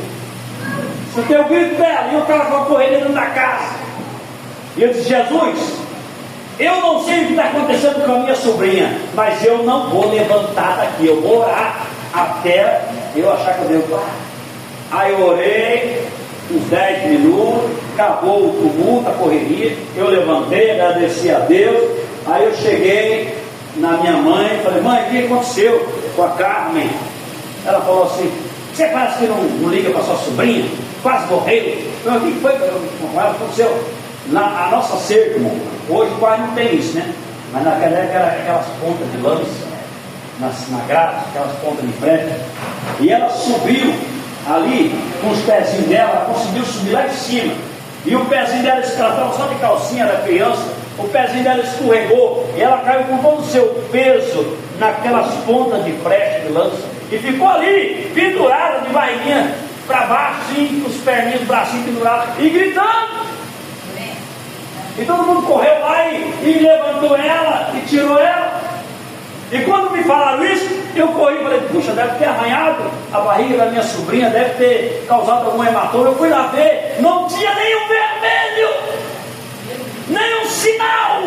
Escutei o grito dela e o cara foi correndo dentro da casa. E eu disse: Jesus, eu não sei o que está acontecendo com a minha sobrinha, mas eu não vou levantar daqui, eu vou orar até eu achar que eu devo parar. Aí eu orei uns 10 minutos, acabou o tumulto, a correria, eu levantei, agradeci a Deus. Aí eu cheguei na minha mãe e falei: mãe, o que aconteceu com a Carmen? Ela falou assim: você parece que não liga para sua sobrinha, quase morreu. O que foi com ela? Aconteceu a nossa cerca, irmão. Hoje quase não tem isso, né? Mas naquela época era aquelas pontas de lança na grade, aquelas pontas de frente, e ela subiu ali com os pezinhos dela, ela conseguiu subir lá de cima, e o pezinho dela estava só de calcinha, era criança, o pezinho dela escorregou, e ela caiu com todo o seu peso naquelas pontas de frecha de lança, e ficou ali, pendurada de barriguinha para baixo, assim, com os perninhos, os bracinhos pendurados, e gritando. E todo mundo correu lá e levantou ela e tirou ela. E quando me falaram isso, eu corri e falei: puxa, deve ter arranhado a barriga da minha sobrinha, deve ter causado algum hematoma. Eu fui lá ver, não tinha nenhum vermelho, nenhum sinal,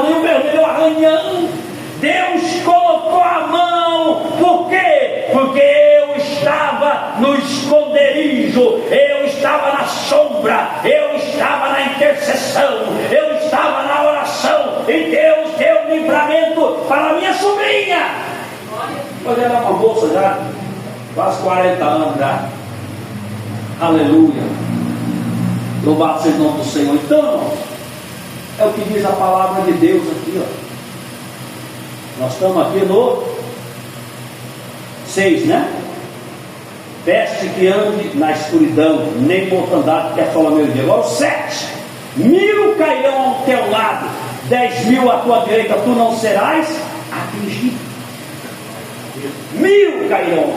nenhum vermelho arranhando. Deus colocou a mão. Por quê? Porque eu estava no esconderijo, eu estava na sombra, eu estava na intercessão, eu estava na oração, e Deus deu livramento para a minha sobrinha. Quando ela era uma moça já, quase 40 anos já. Aleluia. Louvado seja o nome do Senhor. Então, é o que diz a palavra de Deus aqui, ó. Nós estamos aqui no 6, né? Peste que ande na escuridão, nem mortandade que assola meu dia. Agora o 7: 1000 cairão ao teu lado, 10.000 à tua direita, tu não serás atingido. 1000 cairão,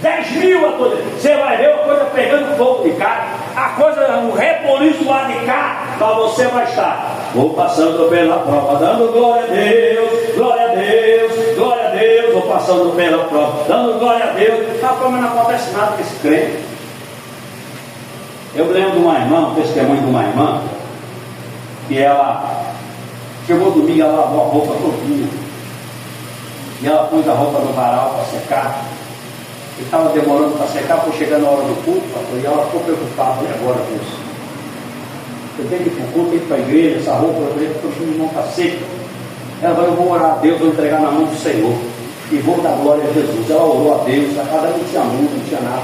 10.000 à tua direita. Você vai ver uma coisa pegando fogo de cá, a coisa, o reboliço lá de cá, para você vai estar. Vou passando pela prova, dando glória a Deus, glória a Deus, glória a Deus. Vou passando pela prova, dando glória a Deus. Mas não acontece nada com esse crente. Eu me lembro de uma irmã, um testemunho de uma irmã, que ela chegou domingo, ela lavou a roupa todinha, e ela pôs a roupa no varal para secar, e estava demorando para secar, foi chegando a hora do culto, e ela ficou preocupada: e agora, Deus? Eu tenho que ir para o culto, tenho que ir para a igreja, essa roupa, o irmão está seco. Ela falou: eu vou orar a Deus, vou entregar na mão do Senhor, e vou dar glória a Jesus. Ela orou a Deus, a casa não tinha luz, não tinha nada.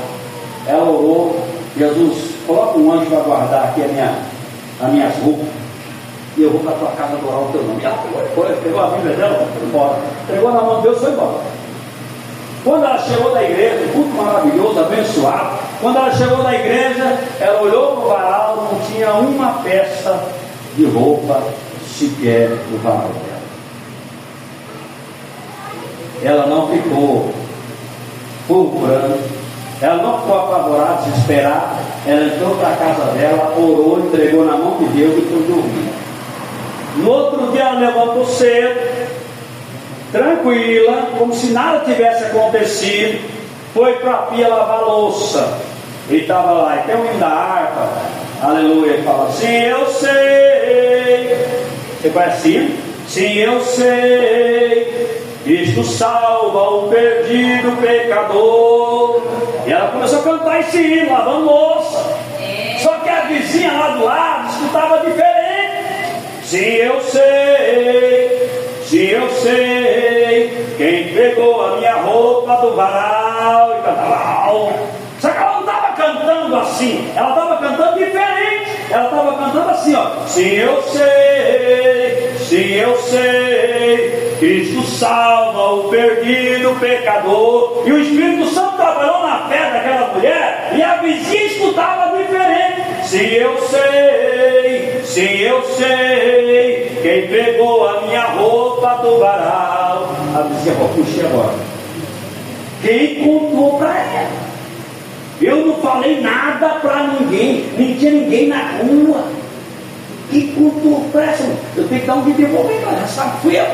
Ela orou: Jesus, coloca um anjo para guardar aqui as minhas roupas, e eu vou para a tua casa adorar o teu nome. Ela pegou a Bíblia dela, foi embora, entregou na mão de Deus, foi embora. Quando ela chegou da igreja, um culto maravilhoso, abençoado. Quando ela chegou da igreja, ela olhou no varal, não tinha uma peça de roupa sequer no varal dela. Ela não ficou procurando Ela não ficou apavorada, desesperada. Ela entrou para a casa dela, orou, entregou na mão de Deus e foi dormir. No outro dia ela levantou cedo, tranquila, como se nada tivesse acontecido, foi para a pia lavar a louça. Ele estava lá, e tem um hino da harpa, aleluia, ele fala: sim, eu sei. Você conhece? Sim, eu sei, Cristo salva o perdido pecador. E ela começou a cantar esse hino, lavando louça. Só que a vizinha lá do lado escutava diferente. Sim, eu sei, sim, eu sei, quem pegou a minha roupa do varal. E cantava. Só que ela não estava cantando assim, ela estava cantando diferente. Ela estava cantando assim, ó: sim, eu sei, Cristo salva o perdido pecador. E o Espírito Santo trabalhou na fé daquela mulher, e a vizinha escutava diferente. Sim, eu sei, quem pegou a minha roupa do varal. A vizinha falou: puxa, agora quem contou para ela? Eu não falei nada para ninguém, nem tinha ninguém na rua. Que contou para essa? Eu tenho que dar um de devolver, ela sabe, fui eu.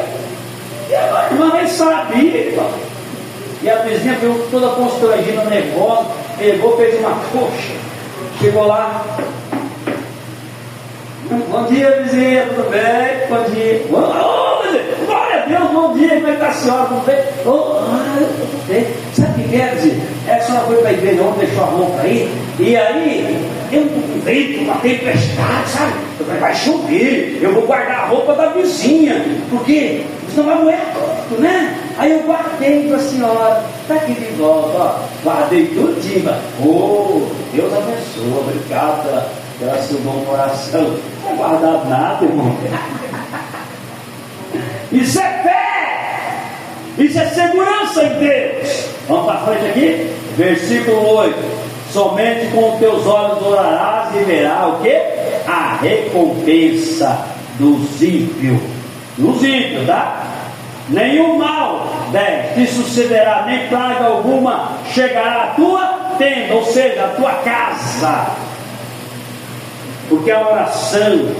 E agora, irmã, nem sabia. E a vizinha veio toda constrangida, nervosa, pegou, fez uma coxa, chegou lá: bom dia, vizinha, tudo bem? Bom dia. Glória a Deus, bom dia, como é que está a senhora? Tudo bem? Tudo bem. Sabe o que quer dizer? É que a senhora foi para a igreja ontem, deixou a roupa aí, e aí eu um vento, uma tempestade, sabe? Eu falei: vai chover, eu vou guardar a roupa da vizinha, porque senão vai moer tudo, né? Aí eu guardei para a senhora, está aqui de volta, ó, guardei tudinho. Deus abençoe, obrigado pela seu bom coração. Não é guardado nada, irmão. Isso é fé, isso é segurança em Deus. Vamos para frente aqui, versículo 8: somente com os teus olhos orarás e verás o que? A recompensa dos ímpios. Dos ímpios, tá? Nenhum mal, 10, te sucederá, nem praga alguma chegará à tua tenda, ou seja, à tua casa. Porque a oração,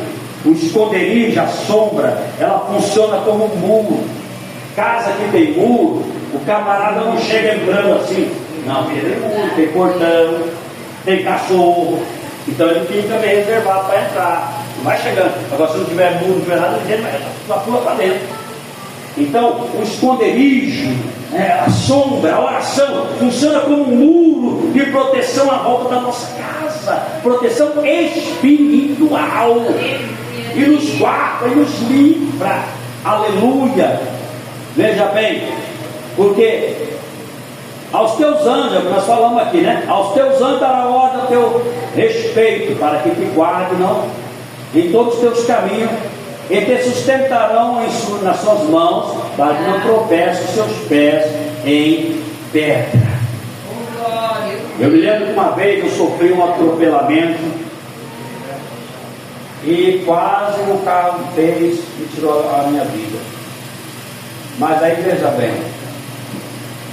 o esconderijo, a sombra, ela funciona como um muro. Casa que tem muro, o camarada não chega entrando assim. Não, tem muro, tem portão, tem cachorro. Então ele fica bem reservado para entrar. Não vai chegando. Agora, se não tiver muro, não tiver nada, ele vai pula para dentro. Então, o esconderijo, a sombra, a oração, funciona como um muro de proteção à volta da nossa casa, proteção espiritual, e nos guarda e nos livra. Aleluia. Veja bem, porque aos teus anjos, nós falamos aqui, né? Aos teus anjos dará ordem ao teu respeito, para que te guarde em todos os teus caminhos, e te sustentarão nas suas mãos, para que não tropece os seus pés em pedra. Eu me lembro que uma vez eu sofri um atropelamento e quase um carro fez e tirou a minha vida. Mas aí veja bem,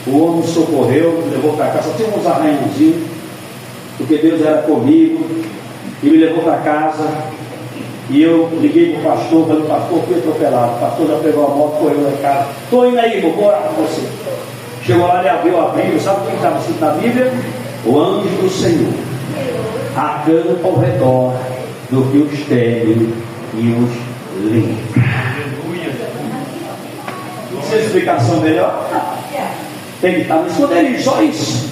o homem me socorreu, me levou para casa, só tinha uns arranhãozinhos, porque Deus era comigo, e me levou para casa. E eu liguei para o pastor, falei: pastor, fui atropelado. O pastor já pegou a moto, correu lá em casa. Estou indo aí, vou orar com você. Chegou lá, ele abriu a Bíblia. Sabe quem estava escrito na Bíblia? O anjo do Senhor acampa ao redor do que os teme e os livra. Não sei explicação melhor. Tem que estar no esconderijo, só isso.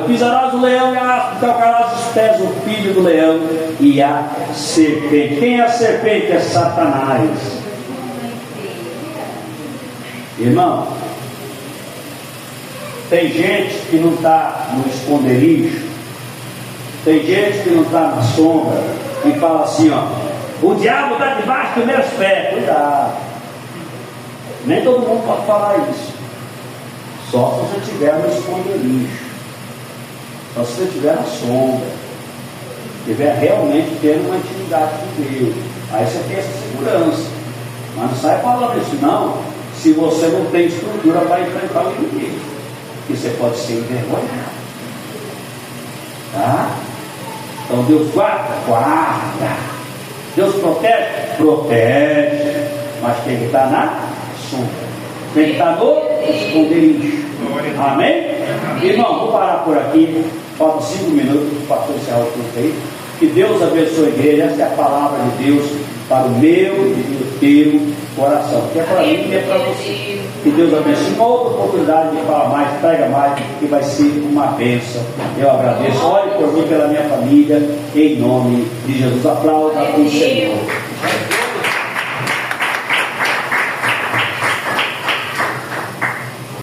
Pisarás o leão e calcarás os pés o filho do leão e a serpente. Quem é a serpente? É Satanás. Irmão, tem gente que não está no esconderijo, tem gente que não está na sombra e fala assim: ó, o diabo está debaixo dos meus pés. Cuidado, nem todo mundo pode falar isso, só se você estiver no esconderijo. Só se você estiver na sombra, estiver realmente tendo uma intimidade com Deus, aí você tem essa segurança. Mas não sai falando isso não, se você não tem estrutura para enfrentar o inimigo, porque você pode ser envergonhado. Tá? Então Deus guarda? Guarda. Deus protege? Protege. Mas tem que estar na sombra. Tem que estar no esconderijo. Amém? Irmão, vou parar por aqui. Faltam 5 minutos para o pastor encerrar o culto aí. Que Deus abençoe a igreja. Essa é a palavra de Deus para o meu e o teu coração. Que é para mim e é para você. Que Deus abençoe. Uma outra oportunidade de falar mais, prega mais, que vai ser uma bênção. Eu agradeço. Ore por mim, pela minha família, em nome de Jesus. Aplauda o Senhor.